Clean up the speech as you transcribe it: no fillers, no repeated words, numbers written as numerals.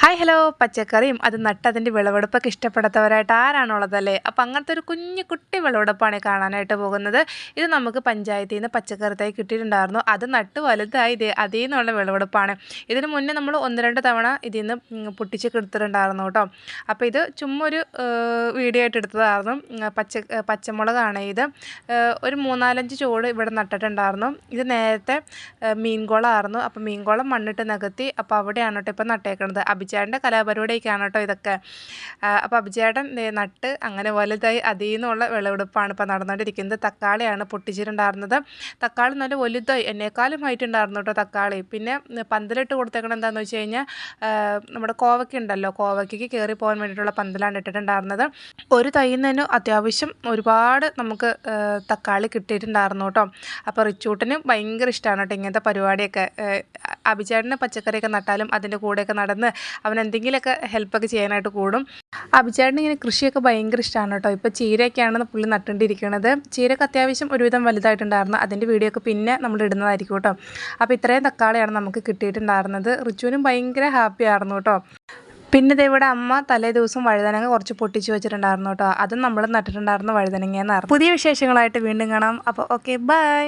Hi hello പച്ചക്കറിയും അത് നട്ടതിൻ്റെ വിളവെടുപ്പൊക്കെ ഇഷ്ടപ്പെടാത്തവരായിട്ട് ആരാണുള്ളതല്ലേ? അപ്പോൾ അങ്ങനത്തെ ഒരു കുഞ്ഞു കുട്ടി വിളവെടുപ്പാണ് കാണാനായിട്ട് പോകുന്നത്. ഇത് നമുക്ക് പഞ്ചായത്തിൽ നിന്ന് പച്ചക്കറി തൈ കിട്ടിയിട്ടുണ്ടായിരുന്നു. അത് നട്ട് വലുതായി അതിൽ നിന്നുള്ള വിളവെടുപ്പാണ്. ഇതിന് മുന്നേ നമ്മൾ 1-2 തവണ ഇതിൽ നിന്ന് പൊട്ടിച്ചൊക്കെ എടുത്തിട്ടുണ്ടായിരുന്നു കേട്ടോ. അപ്പോൾ ഇത് ചുമ്മാ ഒരു വീഡിയോ ആയിട്ട് എടുത്തതായിരുന്നു. പച്ചമുളകാണ് ഇത്. ഒരു 3-4 ചുവട് ഇവിടെ നട്ടിട്ടുണ്ടായിരുന്നു. ഇത് നേരത്തെ മീൻകുളമായിരുന്നു. അപ്പോൾ മീൻകുളം മണ്ണിട്ട് നികത്തി. അപ്പോൾ അവിടെയാണ് കേട്ടോ ഇപ്പോൾ നട്ടേക്കുന്നത്. അഭിചേട്ടൻ്റെ കലാപരിപാടിയൊക്കെയാണ് കേട്ടോ ഇതൊക്കെ. അപ്പോൾ അഭിചേട്ടൻ നട്ട് അങ്ങനെ വലുതായി അതിൽ നിന്നുള്ള വിളവെടുപ്പാണ് ഇപ്പോൾ നടന്നുകൊണ്ടിരിക്കുന്നത്. തക്കാളിയാണ് പൊട്ടിച്ചിട്ടുണ്ടായിരുന്നത്. തക്കാളി നല്ല വലുതായി, എന്നേക്കാളും ആയിട്ടുണ്ടായിരുന്നു കേട്ടോ തക്കാളി. പിന്നെ പന്തലിട്ട് കൊടുത്തേക്കണം എന്താണെന്ന് വെച്ച് കഴിഞ്ഞാൽ നമ്മുടെ കോവയ്ക്ക ഉണ്ടല്ലോ, കോവയ്ക്ക് കയറി പോകാൻ വേണ്ടിയിട്ടുള്ള പന്തലാണ് ഇട്ടിട്ടുണ്ടായിരുന്നത്. ഒരു തൈയിൽ നിന്ന് അത്യാവശ്യം ഒരുപാട് നമുക്ക് തക്കാളി കിട്ടിയിട്ടുണ്ടായിരുന്നു കേട്ടോ. അപ്പോൾ റിച്ചൂട്ടിന് ഭയങ്കര ഇഷ്ടമാണ് കേട്ടോ ഇങ്ങനത്തെ പരിപാടിയൊക്കെ. അഭിചേട്ടന് പച്ചക്കറിയൊക്കെ നട്ടാലും അതിൻ്റെ കൂടെയൊക്കെ നടന്ന് അവൻ എന്തെങ്കിലുമൊക്കെ ഹെൽപ്പൊക്കെ ചെയ്യാനായിട്ട് കൂടും. അഭിചേട്ടന് ഇങ്ങനെ കൃഷിയൊക്കെ ഭയങ്കര ഇഷ്ടമാണ് കേട്ടോ. ഇപ്പോൾ ചീരയൊക്കെയാണ് പുള്ളി നട്ടുകൊണ്ടിരിക്കുന്നത്. ചീരയൊക്കെ അത്യാവശ്യം ഒരുവിധം വലുതായിട്ടുണ്ടായിരുന്നു. അതിൻ്റെ വീഡിയോ ഒക്കെ പിന്നെ നമ്മൾ ഇടുന്നതായിരിക്കും കേട്ടോ. അപ്പോൾ ഇത്രയും തക്കാളിയാണ് നമുക്ക് കിട്ടിയിട്ടുണ്ടായിരുന്നത്. റിച്ചുവിനും ഭയങ്കര ഹാപ്പി ആയിരുന്നു കേട്ടോ. പിന്നെ ഇവിടെ അമ്മ തലേ ദിവസം വഴുതനങ്ങ കുറച്ച് പൊട്ടിച്ച് വെച്ചിട്ടുണ്ടായിരുന്നു കേട്ടോ. അതും നമ്മൾ നട്ടിട്ടുണ്ടായിരുന്ന വഴുതനങ്ങയെന്നായിരുന്നു. പുതിയ വിശേഷങ്ങളായിട്ട് വീണ്ടും കാണാം. അപ്പോൾ ഓക്കെ, ബൈ.